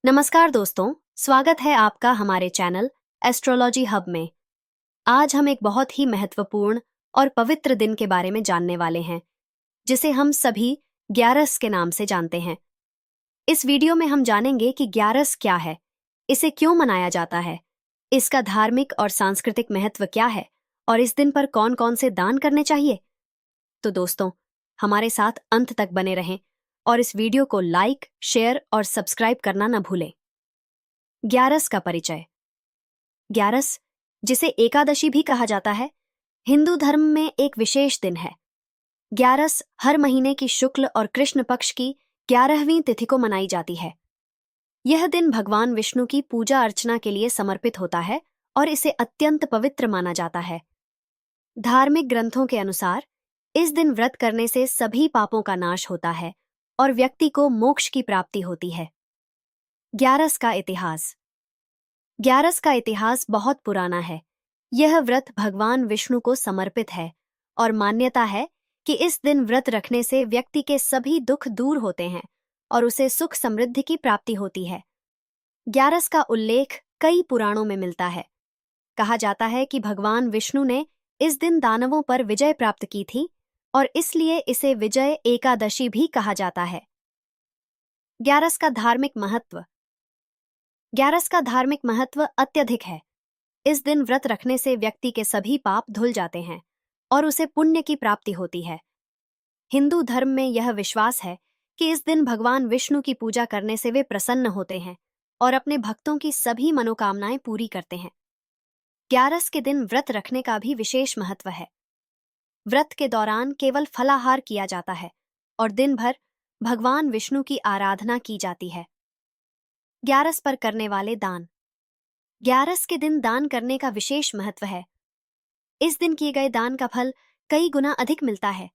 नमस्कार दोस्तों, स्वागत है आपका हमारे चैनल एस्ट्रोलॉजी हब में। आज हम एक बहुत ही महत्वपूर्ण और पवित्र दिन के बारे में जानने वाले हैं, जिसे हम सभी ग्यारस के नाम से जानते हैं। इस वीडियो में हम जानेंगे कि ग्यारस क्या है, इसे क्यों मनाया जाता है, इसका धार्मिक और सांस्कृतिक महत्व क्या है और इस दिन पर कौन कौन से दान करने चाहिए। तो दोस्तों, हमारे साथ अंत तक बने रहें और इस वीडियो को लाइक, शेयर और सब्सक्राइब करना न भूलें। ग्यारस का परिचय। ग्यारस, जिसे एकादशी भी कहा जाता है, हिंदू धर्म में एक विशेष दिन है। ग्यारस हर महीने की शुक्ल और कृष्ण पक्ष की 11वीं तिथि को मनाई जाती है। यह दिन भगवान विष्णु की पूजा अर्चना के लिए समर्पित होता है और इसे अत्यंत पवित्र माना जाता है। धार्मिक ग्रंथों के अनुसार इस दिन व्रत करने से सभी पापों का नाश होता है और व्यक्ति को मोक्ष की प्राप्ति होती है। ग्यारस का इतिहास। ग्यारस का इतिहास बहुत पुराना है। यह व्रत भगवान विष्णु को समर्पित है और मान्यता है कि इस दिन व्रत रखने से व्यक्ति के सभी दुख दूर होते हैं और उसे सुख समृद्धि की प्राप्ति होती है। ग्यारस का उल्लेख कई पुराणों में मिलता है। कहा जाता है कि भगवान विष्णु ने इस दिन दानवों पर विजय प्राप्त की थी और इसलिए इसे विजय एकादशी भी कहा जाता है। ग्यारस का धार्मिक महत्व। ग्यारस का धार्मिक महत्व अत्यधिक है। इस दिन व्रत रखने से व्यक्ति के सभी पाप धुल जाते हैं और उसे पुण्य की प्राप्ति होती है। हिंदू धर्म में यह विश्वास है कि इस दिन भगवान विष्णु की पूजा करने से वे प्रसन्न होते हैं और अपने भक्तों की सभी मनोकामनाएं पूरी करते हैं। ग्यारस के दिन व्रत रखने का भी विशेष महत्व है। व्रत के दौरान केवल फलाहार किया जाता है और दिन भर भगवान विष्णु की आराधना की जाती है। ग्यारस पर करने वाले दान। ग्यारस के दिन दान करने का विशेष महत्व है। इस दिन किए गए दान का फल कई गुना अधिक मिलता है।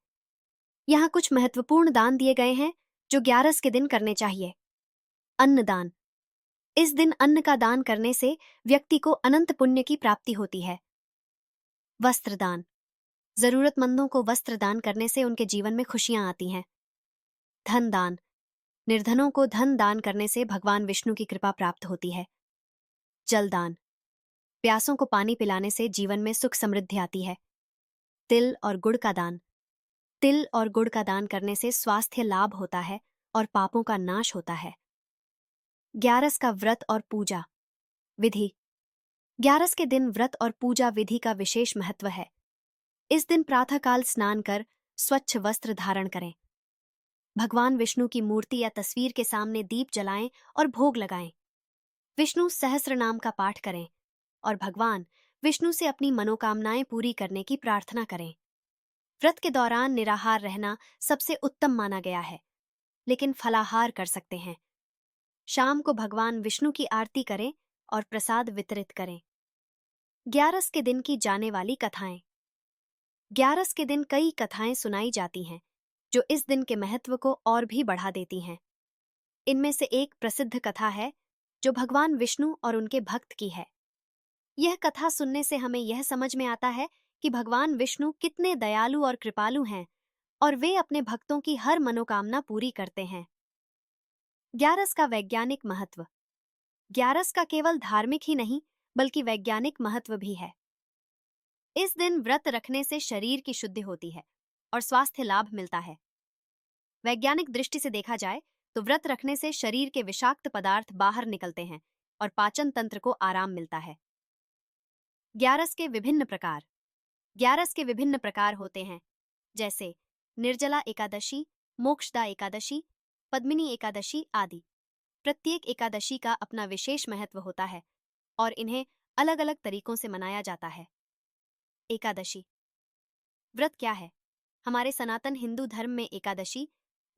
यहाँ कुछ महत्वपूर्ण दान दिए गए हैं जो ग्यारस के दिन करने चाहिए। अन्नदान। इस दिन अन्न का दान करने से व्यक्ति को अनंत पुण्य की प्राप्ति होती है। वस्त्रदान। जरूरतमंदों को वस्त्र दान करने से उनके जीवन में खुशियां आती हैं। धन दान। निर्धनों को धन दान करने से भगवान विष्णु की कृपा प्राप्त होती है। जलदान। प्यासों को पानी पिलाने से जीवन में सुख समृद्धि आती है। तिल और गुड़ का दान। तिल और गुड़ का दान करने से स्वास्थ्य लाभ होता है और पापों का नाश होता है। ग्यारस का व्रत और पूजा विधि। ग्यारस के दिन व्रत और पूजा विधि का विशेष महत्व है। इस दिन प्रातःकाल स्नान कर स्वच्छ वस्त्र धारण करें। भगवान विष्णु की मूर्ति या तस्वीर के सामने दीप जलाएं और भोग लगाएं। विष्णु सहस्त्र नाम का पाठ करें और भगवान विष्णु से अपनी मनोकामनाएं पूरी करने की प्रार्थना करें। व्रत के दौरान निराहार रहना सबसे उत्तम माना गया है, लेकिन फलाहार कर सकते हैं। शाम को भगवान विष्णु की आरती करें और प्रसाद वितरित करें। ग्यारस के दिन की जाने वाली कथाएं। ग्यारस के दिन कई कथाएं सुनाई जाती हैं जो इस दिन के महत्व को और भी बढ़ा देती हैं। इनमें से एक प्रसिद्ध कथा है जो भगवान विष्णु और उनके भक्त की है। यह कथा सुनने से हमें यह समझ में आता है कि भगवान विष्णु कितने दयालु और कृपालु हैं और वे अपने भक्तों की हर मनोकामना पूरी करते हैं। ग्यारस का वैज्ञानिक महत्व। ग्यारस का केवल धार्मिक ही नहीं बल्कि वैज्ञानिक महत्व भी है। इस दिन व्रत रखने से शरीर की शुद्धि होती है और स्वास्थ्य लाभ मिलता है। वैज्ञानिक दृष्टि से देखा जाए तो व्रत रखने से शरीर के विषाक्त पदार्थ बाहर निकलते हैं और पाचन तंत्र को आराम मिलता है। ग्यारस के विभिन्न प्रकार। ग्यारस के विभिन्न प्रकार होते हैं, जैसे निर्जला एकादशी, मोक्षदा एकादशी, पद्मिनी एकादशी आदि। प्रत्येक एकादशी का अपना विशेष महत्व होता है और इन्हें अलग अलग तरीकों से मनाया जाता है। एकादशी व्रत क्या है? हमारे सनातन हिंदू धर्म में एकादशी,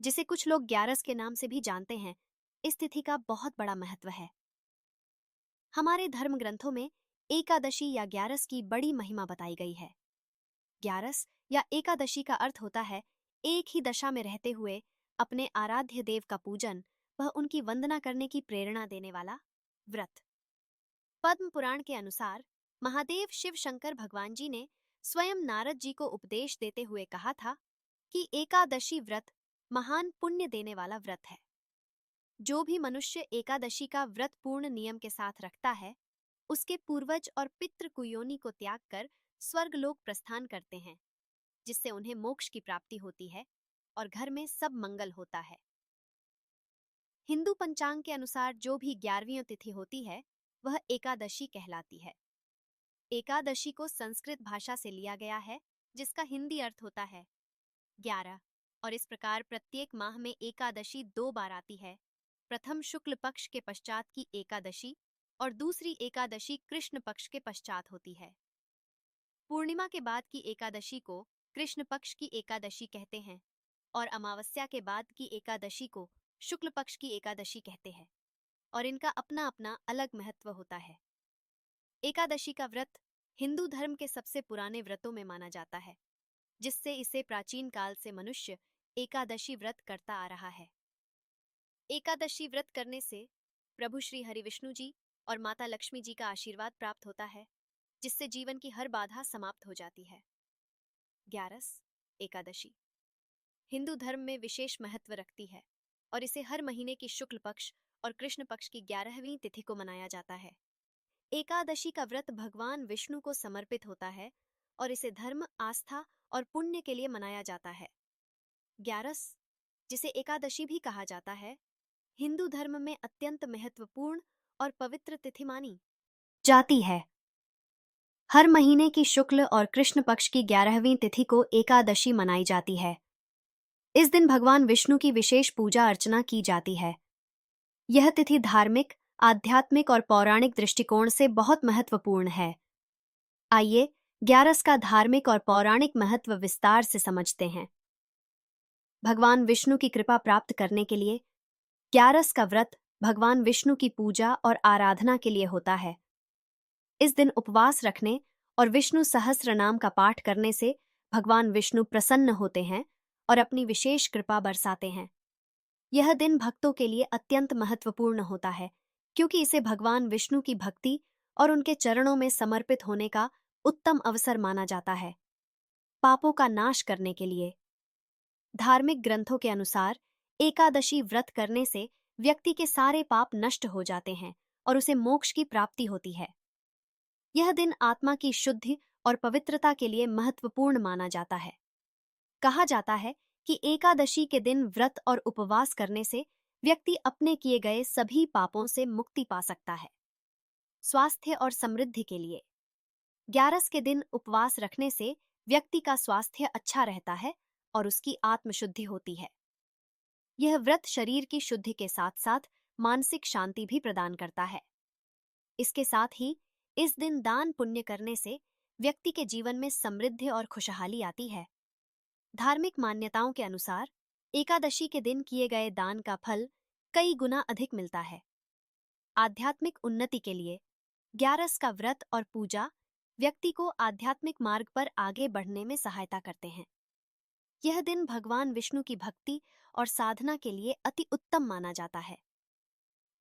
जिसे कुछ लोग ग्यारस के नाम से भी जानते हैं, इस तिथि का बहुत बड़ा महत्व है। हमारे धर्म ग्रंथों में एकादशी या ग्यारस की बड़ी महिमा बताई गई है। ग्यारस या एकादशी का अर्थ होता है एक ही दशा में रहते हुए अपने आराध्य देव का पूजन व उनकी वंदना करने की प्रेरणा देने वाला व्रत। पद्म पुराण के अनुसार महादेव शिव शंकर भगवान जी ने स्वयं नारद जी को उपदेश देते हुए कहा था कि एकादशी व्रत महान पुण्य देने वाला व्रत है। जो भी मनुष्य एकादशी का व्रत पूर्ण नियम के साथ रखता है, उसके पूर्वज और पितृ कुयोनि को त्याग कर स्वर्गलोक प्रस्थान करते हैं, जिससे उन्हें मोक्ष की प्राप्ति होती है और घर में सब मंगल होता है। हिंदू पंचांग के अनुसार जो भी 11वीं तिथि होती है, वह एकादशी कहलाती है। एकादशी को संस्कृत भाषा से लिया गया है, जिसका हिंदी अर्थ होता है 11, और इस प्रकार प्रत्येक माह में एकादशी 2 बार आती है। प्रथम शुक्ल पक्ष के पश्चात की एकादशी और दूसरी एकादशी कृष्ण पक्ष के पश्चात होती है। पूर्णिमा के बाद की एकादशी को कृष्ण पक्ष की एकादशी कहते हैं और अमावस्या के बाद की एकादशी को शुक्ल पक्ष की एकादशी कहते हैं, और इनका अपना अपना अलग महत्व होता है। एकादशी का व्रत हिंदू धर्म के सबसे पुराने व्रतों में माना जाता है, जिससे इसे प्राचीन काल से मनुष्य एकादशी व्रत करता आ रहा है। एकादशी व्रत करने से प्रभु श्री हरि विष्णु जी और माता लक्ष्मी जी का आशीर्वाद प्राप्त होता है, जिससे जीवन की हर बाधा समाप्त हो जाती है। 11 एकादशी हिंदू धर्म में विशेष महत्व रखती है और इसे हर महीने की शुक्ल पक्ष और कृष्ण पक्ष की 11वीं तिथि को मनाया जाता है। एकादशी का व्रत भगवान विष्णु को समर्पित होता है और इसे धर्म, आस्था और पुण्य के लिए मनाया जाता है। 11 जिसे एकादशी भी कहा जाता है, हिंदू धर्म में अत्यंत महत्वपूर्ण और पवित्र तिथि मानी जाती है। हर महीने की शुक्ल और कृष्ण पक्ष की 11वीं तिथि को एकादशी मनाई जाती है। इस दिन भगवान विष्णु की विशेष पूजा अर्चना की जाती है। यह तिथि धार्मिक, आध्यात्मिक और पौराणिक दृष्टिकोण से बहुत महत्वपूर्ण है। आइए 11 का धार्मिक और पौराणिक महत्व विस्तार से समझते हैं। भगवान विष्णु की कृपा प्राप्त करने के लिए 11 का व्रत भगवान विष्णु की पूजा और आराधना के लिए होता है। इस दिन उपवास रखने और विष्णु सहस्त्र नाम का पाठ करने से भगवान विष्णु प्रसन्न होते हैं और अपनी विशेष कृपा बरसाते हैं। यह दिन भक्तों के लिए अत्यंत महत्वपूर्ण होता है, क्योंकि इसे भगवान विष्णु की भक्ति और उनके चरणों में समर्पित होने का उत्तम अवसर माना जाता है। पापों का नाश करने के लिए धार्मिक ग्रंथों के अनुसार एकादशी व्रत करने से व्यक्ति के सारे पाप नष्ट हो जाते हैं और उसे मोक्ष की प्राप्ति होती है। यह दिन आत्मा की शुद्धि और पवित्रता के लिए महत्वपूर्ण माना जाता है। कहा जाता है कि एकादशी के दिन व्रत और उपवास करने से व्यक्ति अपने किए गए सभी पापों से मुक्ति पा सकता है। स्वास्थ्य और समृद्धि के लिए 11 के दिन उपवास रखने से व्यक्ति का स्वास्थ्य अच्छा रहता है और उसकी आत्मशुद्धि होती है। यह व्रत शरीर की शुद्धि के साथ साथ मानसिक शांति भी प्रदान करता है। इसके साथ ही इस दिन दान पुण्य करने से व्यक्ति के जीवन में समृद्धि और खुशहाली आती है। धार्मिक मान्यताओं के अनुसार एकादशी के दिन किए गए दान का फल कई गुना अधिक मिलता है। आध्यात्मिक उन्नति के लिए 11 का व्रत और पूजा व्यक्ति को आध्यात्मिक मार्ग पर आगे बढ़ने में सहायता करते हैं। यह दिन भगवान विष्णु की भक्ति और साधना के लिए अति उत्तम माना जाता है।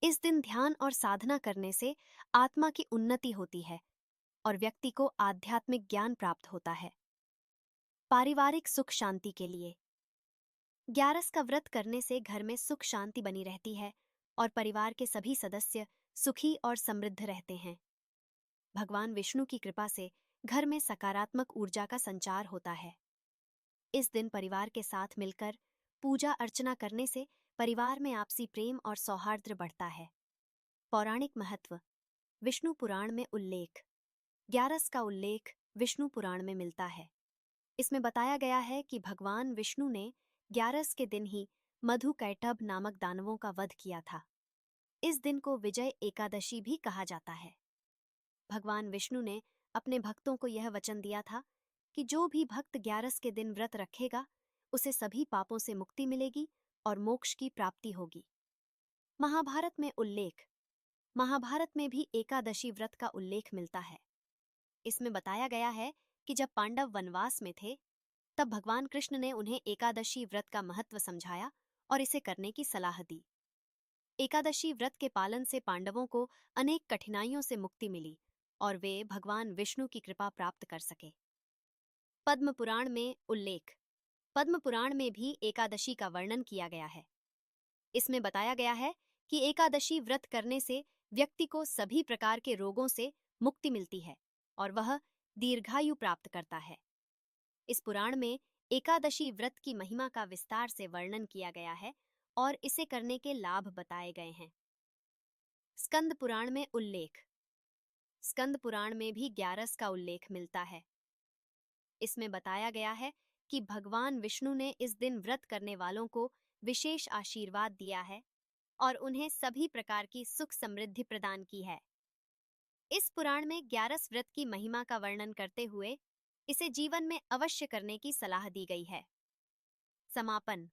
इस दिन ध्यान और साधना करने से आत्मा की उन्नति होती है और व्यक्ति को आध्यात्मिक ज्ञान प्राप्त होता है। पारिवारिक सुख शांति के लिए 11 का व्रत करने से घर में सुख शांति बनी रहती है और परिवार के सभी सदस्य सुखी और समृद्ध रहते हैं। भगवान विष्णु की कृपा से घर में सकारात्मक ऊर्जा का संचार होता है। इस दिन परिवार के साथ मिलकर पूजा अर्चना करने से परिवार में आपसी प्रेम और सौहार्द बढ़ता है। पौराणिक महत्व विष्णु पुराण में उल्लेख 11 का उल्लेख विष्णु पुराण में मिलता है। इसमें बताया गया है कि भगवान विष्णु ने 11 के दिन ही मधुकैटभ नामक दानवों का वध किया था। इस दिन को विजय एकादशी भी कहा जाता है। भगवान विष्णु ने अपने भक्तों को यह वचन दिया था कि जो भी भक्त 11 के दिन व्रत रखेगा, उसे सभी पापों से मुक्ति मिलेगी और मोक्ष की प्राप्ति होगी। महाभारत में उल्लेख महाभारत में भी एकादशी व्रत का उल्लेख मिलता है। इसमें बताया गया है कि जब पांडव वनवास में थे, तब भगवान कृष्ण ने उन्हें एकादशी व्रत का महत्व समझाया और इसे करने की सलाह दी। एकादशी व्रत के पालन से पांडवों को अनेक कठिनाइयों से मुक्ति मिली और वे भगवान विष्णु की कृपा प्राप्त कर सके। पद्म पुराण में उल्लेख पद्म पुराण में भी एकादशी का वर्णन किया गया है। इसमें बताया गया है कि एकादशी व्रत करने से व्यक्ति को सभी प्रकार के रोगों से मुक्ति मिलती है और वह दीर्घायु प्राप्त करता है। इस पुराण में एकादशी व्रत की महिमा का विस्तार से वर्णन किया गया है और इसे करने के लाभ बताए गए हैं। स्कंद पुराण में उल्लेख। स्कंद पुराण में भी ग्यारस का उल्लेख मिलता है। इसमें बताया गया है कि भगवान विष्णु ने इस दिन व्रत करने वालों को विशेष आशीर्वाद दिया है और उन्हें सभी प्रकार की सुख समृद्धि प्रदान की है। इस पुराण में ग्यारस व्रत की महिमा का वर्णन करते हुए इसे जीवन में अवश्य करने की सलाह दी गई है। समापन।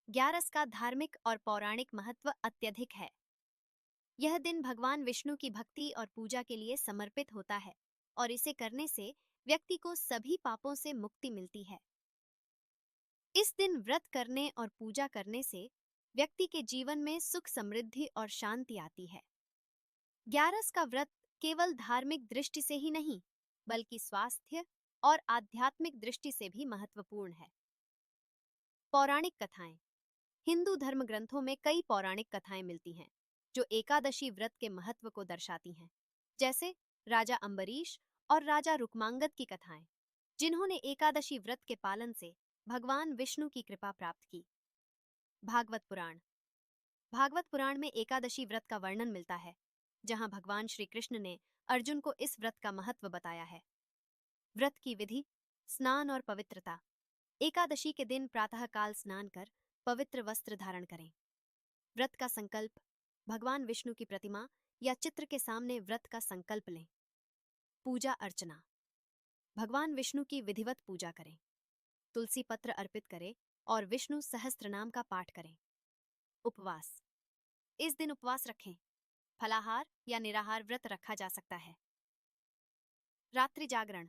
ग्यारस का धार्मिक और पौराणिक महत्व अत्यधिक है। यह दिन भगवान विष्णु की भक्ति और पूजा के लिए समर्पित होता है और इसे करने से व्यक्ति को सभी पापों से मुक्ति मिलती है। इस दिन व्रत करने और पूजा करने से व्यक्ति के जीवन में सुख समृद्धि और शांति आती है। ग्यारस का व्रत केवल धार्मिक दृष्टि से ही नहीं, बल्कि स्वास्थ्य और आध्यात्मिक दृष्टि से भी महत्वपूर्ण है। पौराणिक कथाएं। हिंदू धर्म ग्रंथों में कई पौराणिक कथाएं मिलती हैं जो एकादशी व्रत के महत्व को दर्शाती हैं, जैसे राजा अम्बरीश और राजा रुक्मांगद की कथाएं, जिन्होंने एकादशी व्रत के पालन से भगवान विष्णु की कृपा प्राप्त की। भागवत पुराण। भागवत पुराण में एकादशी व्रत का वर्णन मिलता है, जहां भगवान श्री कृष्ण ने अर्जुन को इस व्रत का महत्व बताया है। व्रत की विधि, स्नान और पवित्रता। एकादशी के दिन प्रातःकाल स्नान कर पवित्र वस्त्र धारण करें। व्रत का संकल्प। भगवान विष्णु की प्रतिमा या चित्र के सामने व्रत का संकल्प लें। पूजा अर्चना। भगवान विष्णु की विधिवत पूजा करें। तुलसी पत्र अर्पित करें और विष्णु सहस्त्रनाम का पाठ करें। उपवास। इस दिन उपवास रखें। फलाहार या निराहार व्रत रखा जा सकता है। रात्रि जागरण।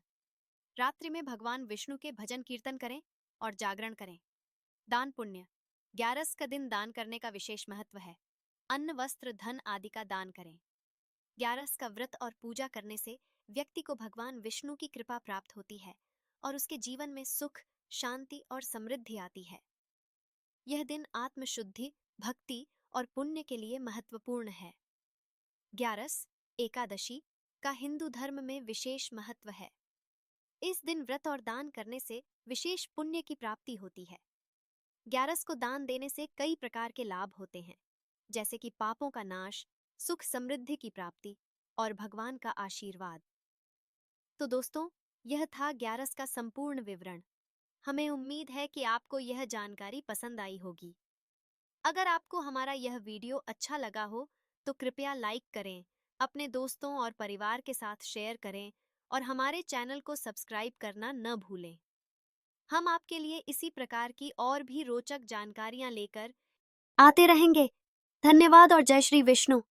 रात्रि में भगवान विष्णु के भजन कीर्तन करें और जागरण करें। दान पुण्य। ग्यारस का दिन दान करने का विशेष महत्व है। अन्न, वस्त्र, धन आदि का दान करें। ग्यारस का व्रत और पूजा करने से व्यक्ति को भगवान विष्णु की कृपा प्राप्त होती है और उसके जीवन में सुख, शांति और समृद्धि आती है। यह दिन आत्मशुद्धि, भक्ति और पुण्य के लिए महत्वपूर्ण है। ग्यारस, एकादशी का हिंदू धर्म में विशेष महत्व है। इस दिन व्रत और दान करने से विशेष पुण्य की प्राप्ति होती है। ग्यारस को दान देने से कई प्रकार के लाभ होते हैं, जैसे कि पापों का नाश, सुख समृद्धि की प्राप्ति और भगवान का आशीर्वाद। तो दोस्तों, यह था ग्यारस का संपूर्ण विवरण। हमें उम्मीद है कि आपको यह जानकारी पसंद आई होगी। अगर आपको हमारा यह वीडियो अच्छा लगा हो तो कृपया लाइक करें, अपने दोस्तों और परिवार के साथ शेयर करें और हमारे चैनल को सब्सक्राइब करना न भूलें। हम आपके लिए इसी प्रकार की और भी रोचक जानकारियां लेकर आते रहेंगे। धन्यवाद और जय श्री विष्णु।